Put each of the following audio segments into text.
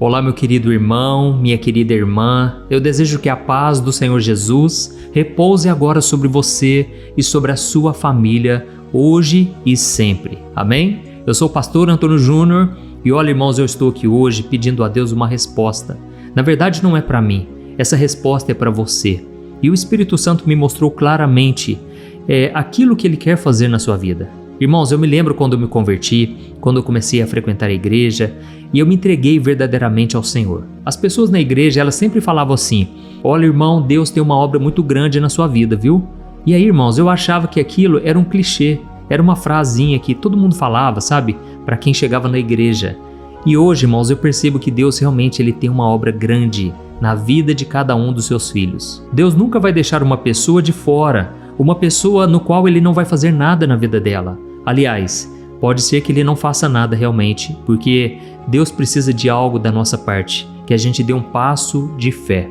Olá, meu querido irmão, minha querida irmã, eu desejo que a paz do Senhor Jesus repouse agora sobre você e sobre a sua família, hoje e sempre. Amém? Eu sou o pastor Antônio Júnior e olha, irmãos, eu estou aqui hoje pedindo a Deus uma resposta. Na verdade, não é para mim, essa resposta é para você. E o Espírito Santo me mostrou claramente aquilo que Ele quer fazer na sua vida. Irmãos, eu me lembro quando eu me converti, quando eu comecei a frequentar a igreja e eu me entreguei verdadeiramente ao Senhor. As pessoas na igreja, elas sempre falavam assim: olha, irmão, Deus tem uma obra muito grande na sua vida, viu? E aí, irmãos, eu achava que aquilo era um clichê, era uma frasinha que todo mundo falava, sabe? Para quem chegava na igreja. E hoje, irmãos, eu percebo que Deus realmente ele tem uma obra grande na vida de cada um dos seus filhos. Deus nunca vai deixar uma pessoa de fora, uma pessoa no qual Ele não vai fazer nada na vida dela. Aliás, pode ser que Ele não faça nada realmente, porque Deus precisa de algo da nossa parte, que a gente dê um passo de fé.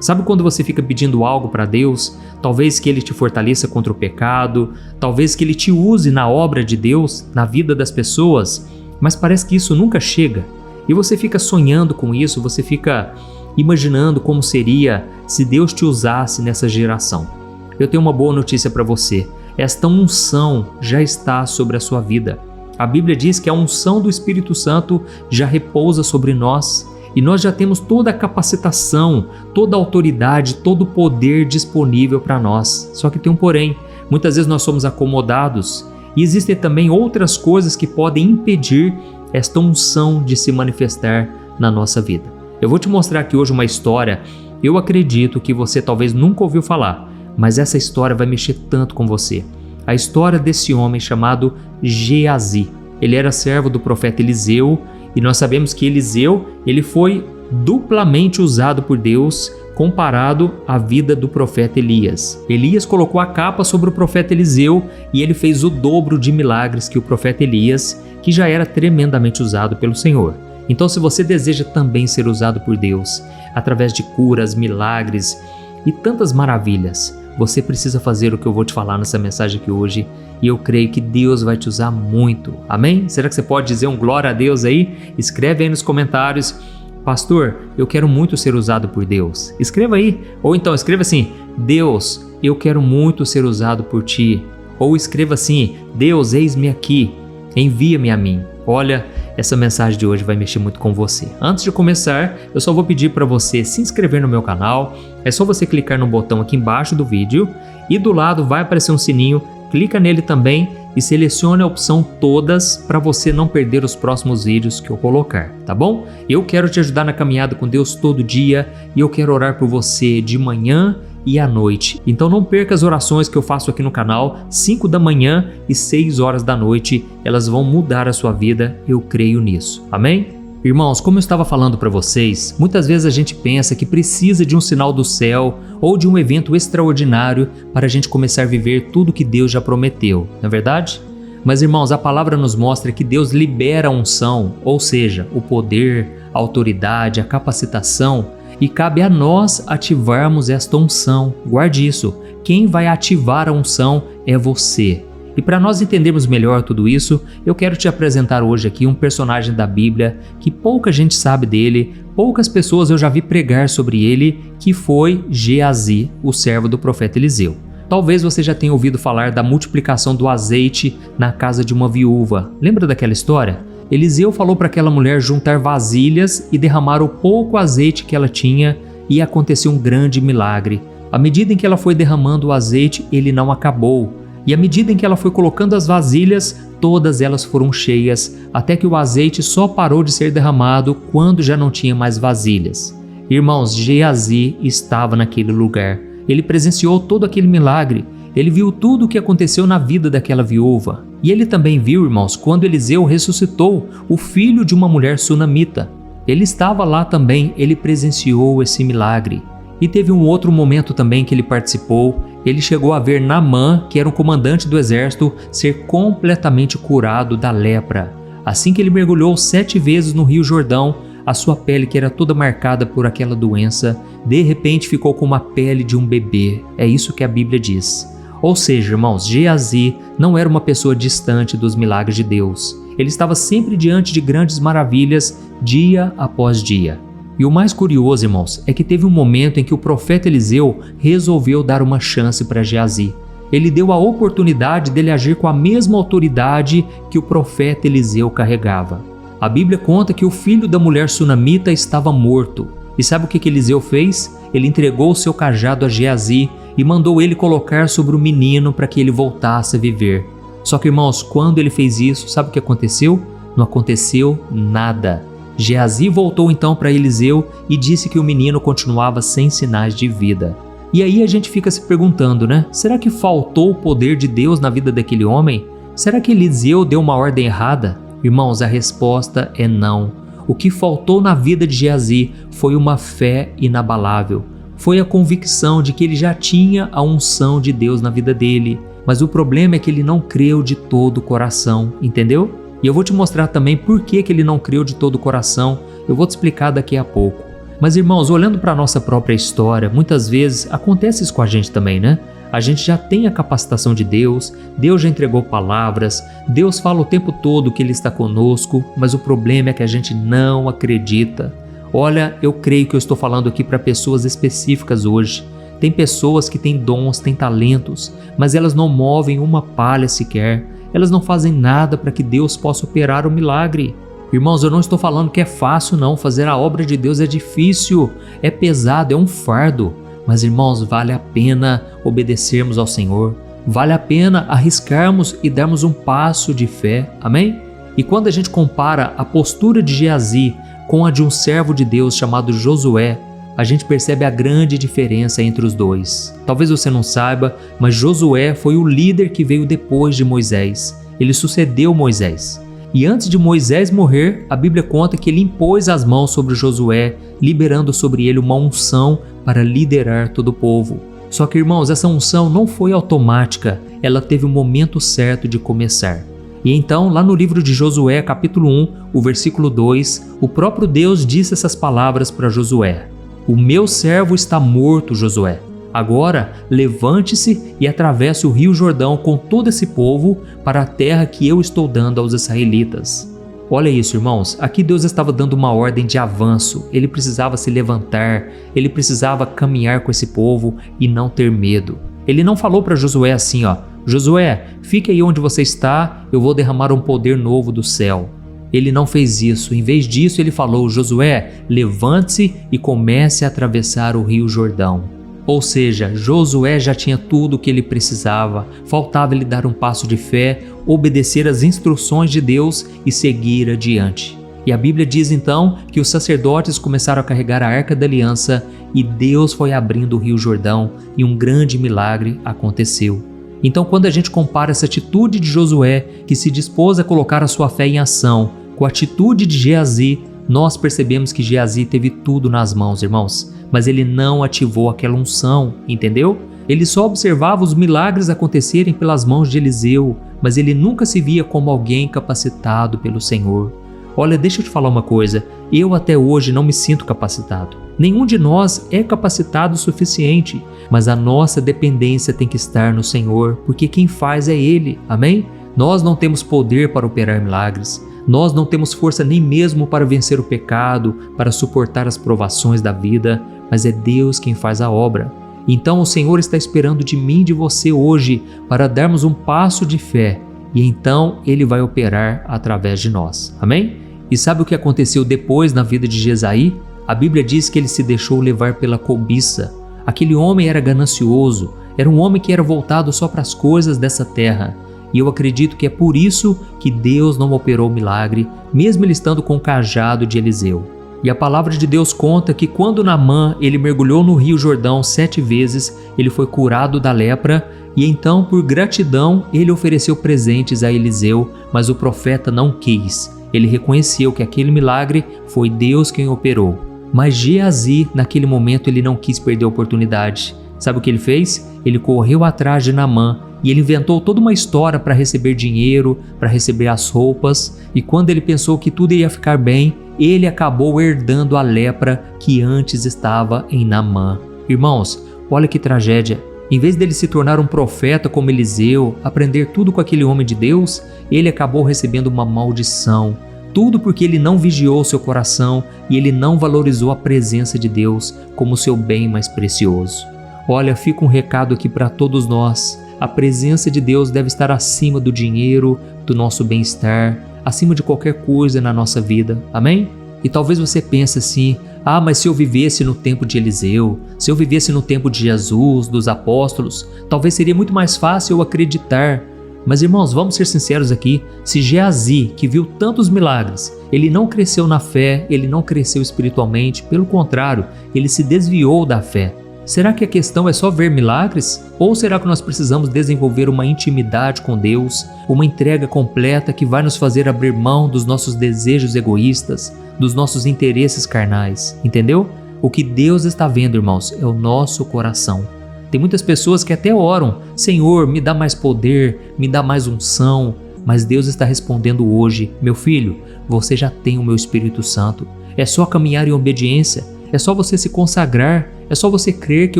Sabe quando você fica pedindo algo para Deus? Talvez que Ele te fortaleça contra o pecado, talvez que Ele te use na obra de Deus, na vida das pessoas, mas parece que isso nunca chega. E você fica sonhando com isso, você fica imaginando como seria se Deus te usasse nessa geração. Eu tenho uma boa notícia para você. Esta unção já está sobre a sua vida. A Bíblia diz que a unção do Espírito Santo já repousa sobre nós e nós já temos toda a capacitação, toda a autoridade, todo o poder disponível para nós. Só que tem um porém. Muitas vezes nós somos acomodados e existem também outras coisas que podem impedir esta unção de se manifestar na nossa vida. Eu vou te mostrar aqui hoje uma história. Eu acredito que você talvez nunca ouviu falar, mas essa história vai mexer tanto com você. A história desse homem chamado Geazi. Ele era servo do profeta Eliseu e nós sabemos que Eliseu ele foi duplamente usado por Deus comparado à vida do profeta Elias. Elias colocou a capa sobre o profeta Eliseu e ele fez o dobro de milagres que o profeta Elias, que já era tremendamente usado pelo Senhor. Então, se você deseja também ser usado por Deus através de curas, milagres e tantas maravilhas, você precisa fazer o que eu vou te falar nessa mensagem aqui hoje e eu creio que Deus vai te usar muito. Amém? Será que você pode dizer um glória a Deus aí? Escreve aí nos comentários: pastor, eu quero muito ser usado por Deus. Escreva aí. Ou então escreva assim: Deus, eu quero muito ser usado por ti. Ou escreva assim: Deus, eis-me aqui, envia-me a mim. Olha, essa mensagem de hoje vai mexer muito com você. Antes de começar, eu só vou pedir para você se inscrever no meu canal. É só você clicar no botão aqui embaixo do vídeo e do lado vai aparecer um sininho. Clica nele também e selecione a opção todas para você não perder os próximos vídeos que eu colocar, tá bom? Eu quero te ajudar na caminhada com Deus todo dia e eu quero orar por você de manhã e à noite. Então não perca as orações que eu faço aqui no canal, 5 da manhã e 6 horas da noite. Elas vão mudar a sua vida, eu creio nisso. Amém? Irmãos, como eu estava falando para vocês, muitas vezes a gente pensa que precisa de um sinal do céu ou de um evento extraordinário para a gente começar a viver tudo que Deus já prometeu, não é verdade? Mas, irmãos, a palavra nos mostra que Deus libera a unção, ou seja, o poder, a autoridade, a capacitação, e cabe a nós ativarmos esta unção. Guarde isso, quem vai ativar a unção é você. E para nós entendermos melhor tudo isso, eu quero te apresentar hoje aqui um personagem da Bíblia que pouca gente sabe dele, poucas pessoas eu já vi pregar sobre ele, que foi Geazi, o servo do profeta Eliseu. Talvez você já tenha ouvido falar da multiplicação do azeite na casa de uma viúva. Lembra daquela história? Eliseu falou para aquela mulher juntar vasilhas e derramar o pouco azeite que ela tinha e aconteceu um grande milagre. À medida em que ela foi derramando o azeite, ele não acabou. E à medida em que ela foi colocando as vasilhas, todas elas foram cheias, até que o azeite só parou de ser derramado quando já não tinha mais vasilhas. Irmãos, Geazi estava naquele lugar. Ele presenciou todo aquele milagre. Ele viu tudo o que aconteceu na vida daquela viúva. E ele também viu, irmãos, quando Eliseu ressuscitou o filho de uma mulher sunamita. Ele estava lá também, ele presenciou esse milagre. E teve um outro momento também que ele participou. Ele chegou a ver Naamã, que era um comandante do exército, ser completamente curado da lepra. Assim que ele mergulhou 7 vezes no Rio Jordão, a sua pele, que era toda marcada por aquela doença, de repente ficou com uma pele de um bebê. É isso que a Bíblia diz. Ou seja, irmãos, Geazi não era uma pessoa distante dos milagres de Deus. Ele estava sempre diante de grandes maravilhas dia após dia. E o mais curioso, irmãos, é que teve um momento em que o profeta Eliseu resolveu dar uma chance para Geazi. Ele deu a oportunidade dele agir com a mesma autoridade que o profeta Eliseu carregava. A Bíblia conta que o filho da mulher sunamita estava morto. E sabe o que Eliseu fez? Ele entregou o seu cajado a Geazi e mandou ele colocar sobre o menino para que ele voltasse a viver. Só que, irmãos, quando ele fez isso, sabe o que aconteceu? Não aconteceu nada. Geazi voltou então para Eliseu e disse que o menino continuava sem sinais de vida. E aí a gente fica se perguntando, né? Será que faltou o poder de Deus na vida daquele homem? Será que Eliseu deu uma ordem errada? Irmãos, a resposta é não. O que faltou na vida de Geazi foi uma fé inabalável. Foi a convicção de que ele já tinha a unção de Deus na vida dele. Mas o problema é que ele não creu de todo o coração, entendeu? E eu vou te mostrar também por que ele não creu de todo o coração. Eu vou te explicar daqui a pouco. Mas, irmãos, olhando para a nossa própria história, muitas vezes acontece isso com a gente também, né? A gente já tem a capacitação de Deus, Deus já entregou palavras, Deus fala o tempo todo que Ele está conosco, mas o problema é que a gente não acredita. Olha, eu creio que eu estou falando aqui para pessoas específicas hoje. Tem pessoas que têm dons, têm talentos, mas elas não movem uma palha sequer. Elas não fazem nada para que Deus possa operar o milagre. Irmãos, eu não estou falando que é fácil não, fazer a obra de Deus é difícil, é pesado, é um fardo. Mas, irmãos, vale a pena obedecermos ao Senhor, vale a pena arriscarmos e darmos um passo de fé, amém? E quando a gente compara a postura de Geazi com a de um servo de Deus chamado Josué, a gente percebe a grande diferença entre os dois. Talvez você não saiba, mas Josué foi o líder que veio depois de Moisés. Ele sucedeu Moisés. E antes de Moisés morrer, a Bíblia conta que ele impôs as mãos sobre Josué, liberando sobre ele uma unção para liderar todo o povo. Só que, irmãos, essa unção não foi automática, ela teve um momento certo de começar. E então, lá no livro de Josué, capítulo 1, o versículo 2, o próprio Deus disse essas palavras para Josué: "O meu servo está morto, Josué. Agora, levante-se e atravesse o rio Jordão com todo esse povo para a terra que eu estou dando aos israelitas." Olha isso, irmãos. Aqui Deus estava dando uma ordem de avanço. Ele precisava se levantar, ele precisava caminhar com esse povo e não ter medo. Ele não falou para Josué assim, Josué, fique aí onde você está, eu vou derramar um poder novo do céu. Ele não fez isso. Em vez disso, ele falou: Josué, levante-se e comece a atravessar o rio Jordão. Ou seja, Josué já tinha tudo o que ele precisava, faltava ele dar um passo de fé, obedecer às instruções de Deus e seguir adiante. E a Bíblia diz então que os sacerdotes começaram a carregar a Arca da Aliança e Deus foi abrindo o rio Jordão e um grande milagre aconteceu. Então, quando a gente compara essa atitude de Josué, que se dispôs a colocar a sua fé em ação, com a atitude de Geazi, nós percebemos que Geazi teve tudo nas mãos, irmãos. Mas ele não ativou aquela unção, entendeu? Ele só observava os milagres acontecerem pelas mãos de Eliseu, mas ele nunca se via como alguém capacitado pelo Senhor. Olha, deixa eu te falar uma coisa, eu até hoje não me sinto capacitado. Nenhum de nós é capacitado o suficiente, mas a nossa dependência tem que estar no Senhor, porque quem faz é Ele, amém? Nós não temos poder para operar milagres. Nós não temos força nem mesmo para vencer o pecado, para suportar as provações da vida, mas é Deus quem faz a obra. Então o Senhor está esperando de mim e de você hoje para darmos um passo de fé e então Ele vai operar através de nós. Amém? E sabe o que aconteceu depois na vida de Geazi? A Bíblia diz que ele se deixou levar pela cobiça. Aquele homem era ganancioso, era um homem que era voltado só para as coisas dessa terra. E eu acredito que é por isso que Deus não operou o milagre, mesmo ele estando com o cajado de Eliseu. E a palavra de Deus conta que quando Naamã ele mergulhou no rio Jordão 7 vezes, ele foi curado da lepra e então, por gratidão, ele ofereceu presentes a Eliseu, mas o profeta não quis. Ele reconheceu que aquele milagre foi Deus quem operou. Mas Geazi, naquele momento, ele não quis perder a oportunidade. Sabe o que ele fez? Ele correu atrás de Naamã e ele inventou toda uma história para receber dinheiro, para receber as roupas, e quando ele pensou que tudo ia ficar bem, ele acabou herdando a lepra que antes estava em Naamã. Irmãos, olha que tragédia. Em vez dele se tornar um profeta como Eliseu, aprender tudo com aquele homem de Deus, ele acabou recebendo uma maldição. Tudo porque ele não vigiou seu coração e ele não valorizou a presença de Deus como seu bem mais precioso. Olha, fica um recado aqui para todos nós. A presença de Deus deve estar acima do dinheiro, do nosso bem-estar, acima de qualquer coisa na nossa vida. Amém? E talvez você pense assim: mas se eu vivesse no tempo de Eliseu, se eu vivesse no tempo de Jesus, dos apóstolos, talvez seria muito mais fácil eu acreditar. Mas irmãos, vamos ser sinceros aqui, se Geazi, que viu tantos milagres, ele não cresceu na fé, ele não cresceu espiritualmente, pelo contrário, ele se desviou da fé. Será que a questão é só ver milagres? Ou será que nós precisamos desenvolver uma intimidade com Deus, uma entrega completa que vai nos fazer abrir mão dos nossos desejos egoístas, dos nossos interesses carnais? Entendeu? O que Deus está vendo, irmãos, é o nosso coração. Tem muitas pessoas que até oram: Senhor, me dá mais poder, me dá mais unção. Mas Deus está respondendo hoje: meu filho, você já tem o meu Espírito Santo. É só caminhar em obediência, é só você se consagrar, é só você crer que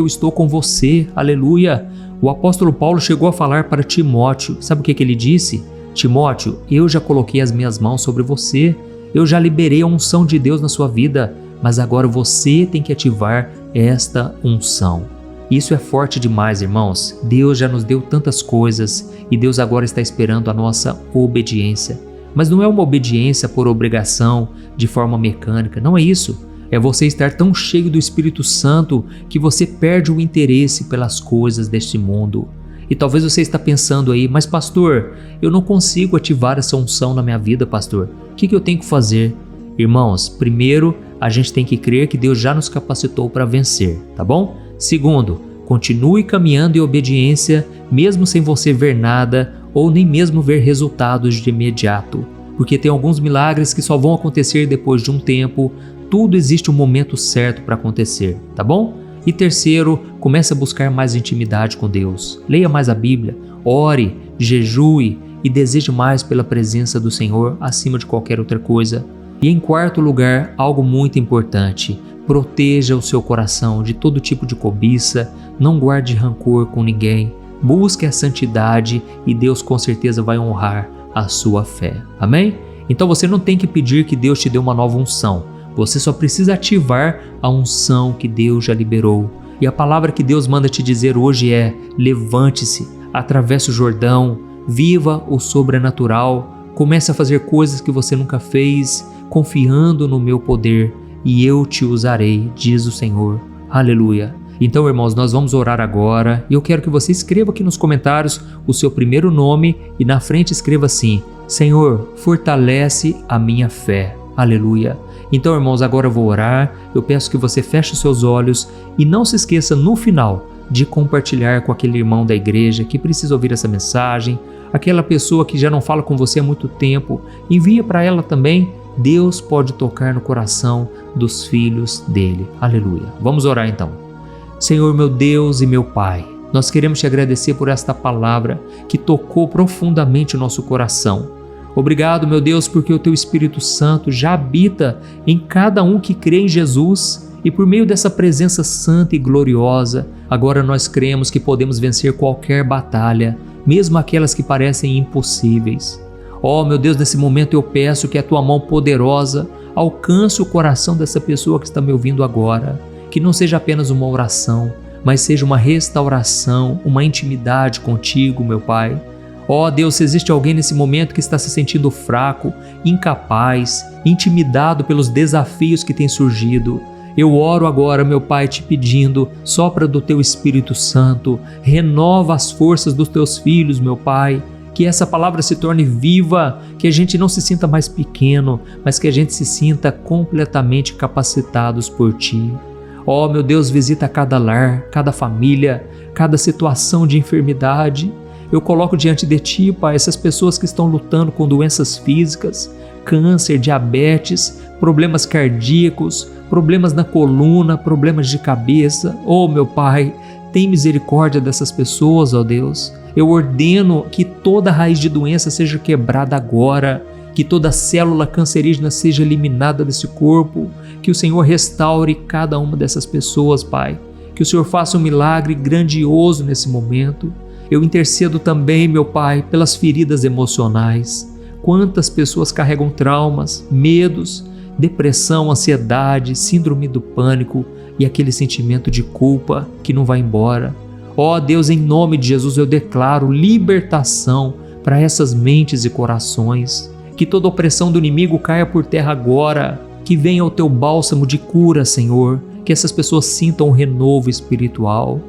eu estou com você. Aleluia! O apóstolo Paulo chegou a falar para Timóteo. Sabe o que ele disse? Timóteo, eu já coloquei as minhas mãos sobre você, eu já liberei a unção de Deus na sua vida, mas agora você tem que ativar esta unção. Isso é forte demais, irmãos. Deus já nos deu tantas coisas e Deus agora está esperando a nossa obediência. Mas não é uma obediência por obrigação, de forma mecânica, não é isso. É você estar tão cheio do Espírito Santo que você perde o interesse pelas coisas deste mundo. E talvez você está pensando aí: mas pastor, eu não consigo ativar essa unção na minha vida, pastor. O que eu tenho que fazer? Irmãos, primeiro, a gente tem que crer que Deus já nos capacitou para vencer, tá bom? Segundo, continue caminhando em obediência, mesmo sem você ver nada ou nem mesmo ver resultados de imediato, porque tem alguns milagres que só vão acontecer depois de um tempo. Tudo existe um momento certo para acontecer, tá bom? E terceiro, comece a buscar mais intimidade com Deus. Leia mais a Bíblia, ore, jejue e deseje mais pela presença do Senhor acima de qualquer outra coisa. E em quarto lugar, algo muito importante: proteja o seu coração de todo tipo de cobiça, não guarde rancor com ninguém, busque a santidade e Deus com certeza vai honrar a sua fé. Amém? Então você não tem que pedir que Deus te dê uma nova unção, você só precisa ativar a unção que Deus já liberou. E a palavra que Deus manda te dizer hoje é: levante-se, atravesse o Jordão, viva o sobrenatural, comece a fazer coisas que você nunca fez, confiando no meu poder, e eu te usarei, diz o Senhor. Aleluia! Então, irmãos, nós vamos orar agora e eu quero que você escreva aqui nos comentários o seu primeiro nome e na frente escreva assim: Senhor, fortalece a minha fé. Aleluia! Então, irmãos, agora eu vou orar. Eu peço que você feche os seus olhos e não se esqueça no final de compartilhar com aquele irmão da igreja que precisa ouvir essa mensagem, aquela pessoa que já não fala com você há muito tempo. Envia para ela também. Deus pode tocar no coração dos filhos dele. Aleluia. Vamos orar então. Senhor, meu Deus e meu Pai, nós queremos te agradecer por esta palavra que tocou profundamente o nosso coração. Obrigado, meu Deus, porque o teu Espírito Santo já habita em cada um que crê em Jesus e por meio dessa presença santa e gloriosa, agora nós cremos que podemos vencer qualquer batalha, mesmo aquelas que parecem impossíveis. Oh, meu Deus, nesse momento eu peço que a tua mão poderosa alcance o coração dessa pessoa que está me ouvindo agora, que não seja apenas uma oração, mas seja uma restauração, uma intimidade contigo, meu Pai. Oh Deus, se existe alguém nesse momento que está se sentindo fraco, incapaz, intimidado pelos desafios que têm surgido, eu oro agora, meu Pai, te pedindo, sopra do teu Espírito Santo, renova as forças dos teus filhos, meu Pai, que essa palavra se torne viva, que a gente não se sinta mais pequeno, mas que a gente se sinta completamente capacitados por Ti. Oh, meu Deus, visita cada lar, cada família, cada situação de enfermidade. Eu coloco diante de Ti, Pai, essas pessoas que estão lutando com doenças físicas, câncer, diabetes, problemas cardíacos, problemas na coluna, problemas de cabeça. Oh, meu Pai, tem misericórdia dessas pessoas, ó Deus. Eu ordeno que toda raiz de doença seja quebrada agora, que toda célula cancerígena seja eliminada desse corpo, que o Senhor restaure cada uma dessas pessoas, Pai. Que o Senhor faça um milagre grandioso nesse momento. Eu intercedo também, meu Pai, pelas feridas emocionais. quantas pessoas carregam traumas, medos, depressão, ansiedade, síndrome do pânico e aquele sentimento de culpa que não vai embora. Ó Deus, em nome de Jesus eu declaro libertação para essas mentes e corações. Que toda opressão do inimigo caia por terra agora. Que venha o teu bálsamo de cura, Senhor. Que essas pessoas sintam um renovo espiritual.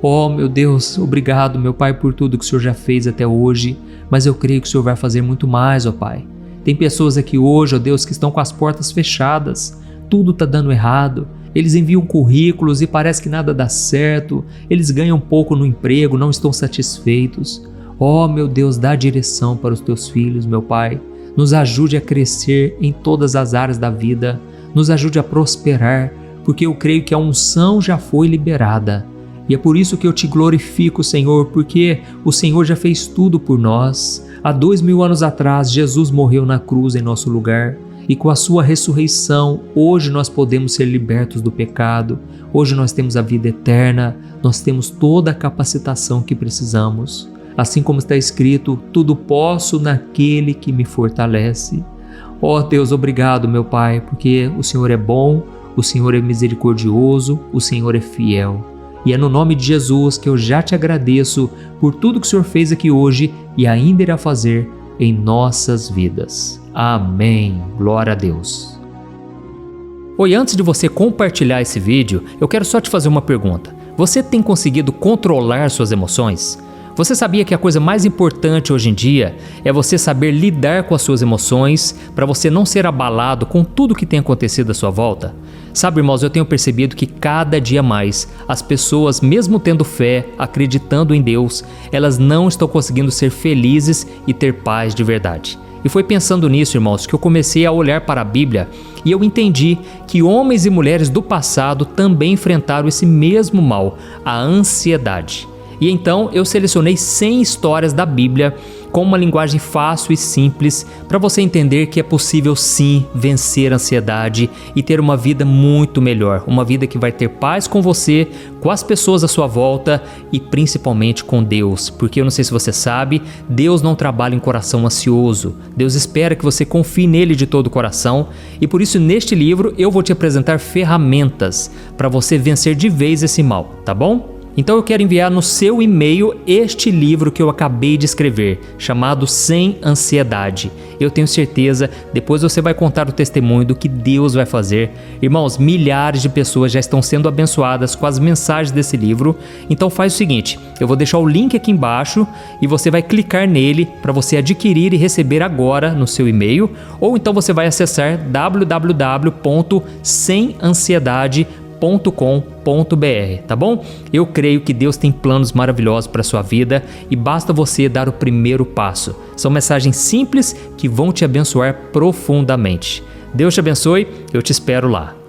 Ó meu Deus, obrigado, meu Pai, por tudo que o Senhor já fez até hoje. Mas eu creio que o Senhor vai fazer muito mais, ó Pai. Tem pessoas aqui hoje, ó Deus, que estão com as portas fechadas. Tudo está dando errado. Eles enviam currículos e parece que nada dá certo. Eles ganham pouco no emprego, não estão satisfeitos. Ó meu Deus, dá direção para os teus filhos, meu Pai. Nos ajude a crescer em todas as áreas da vida. Nos ajude a prosperar, porque eu creio que a unção já foi liberada. E é por isso que eu te glorifico, Senhor, porque o Senhor já fez tudo por nós. Há 2000 anos atrás, Jesus morreu na cruz em nosso lugar. E com a sua ressurreição, hoje nós podemos ser libertos do pecado. Hoje nós temos a vida eterna. Nós temos toda a capacitação que precisamos. Assim como está escrito, tudo posso naquele que me fortalece. Ó Deus, obrigado, meu Pai, porque o Senhor é bom, o Senhor é misericordioso, o Senhor é fiel. E é no nome de Jesus que eu já te agradeço por tudo que o Senhor fez aqui hoje e ainda irá fazer em nossas vidas. Amém. Glória a Deus. Oi, antes de você compartilhar esse vídeo, eu quero só te fazer uma pergunta. Você tem conseguido controlar suas emoções? Você sabia que a coisa mais importante hoje em dia é você saber lidar com as suas emoções para você não ser abalado com tudo que tem acontecido à sua volta? Sabe, irmãos, eu tenho percebido que cada dia mais as pessoas, mesmo tendo fé, acreditando em Deus, elas não estão conseguindo ser felizes e ter paz de verdade. E foi pensando nisso, irmãos, que eu comecei a olhar para a Bíblia e eu entendi que homens e mulheres do passado também enfrentaram esse mesmo mal, a ansiedade. E então eu selecionei 100 histórias da Bíblia com uma linguagem fácil e simples para você entender que é possível sim vencer a ansiedade e ter uma vida muito melhor, uma vida que vai ter paz com você, com as pessoas à sua volta e principalmente com Deus, porque eu não sei se você sabe, Deus não trabalha em coração ansioso, Deus espera que você confie nele de todo o coração e por isso neste livro eu vou te apresentar ferramentas para você vencer de vez esse mal, tá bom? Então eu quero enviar no seu e-mail este livro que eu acabei de escrever, chamado Sem Ansiedade. Eu tenho certeza, depois você vai contar o testemunho do que Deus vai fazer. Irmãos, milhares de pessoas já estão sendo abençoadas com as mensagens desse livro. Então faz o seguinte, eu vou deixar o link aqui embaixo e você vai clicar nele para você adquirir e receber agora no seu e-mail. Ou então você vai acessar www.semansiedade.com.br, tá bom? Eu creio que Deus tem planos maravilhosos para a sua vida e basta você dar o primeiro passo. São mensagens simples que vão te abençoar profundamente. Deus te abençoe, eu te espero lá.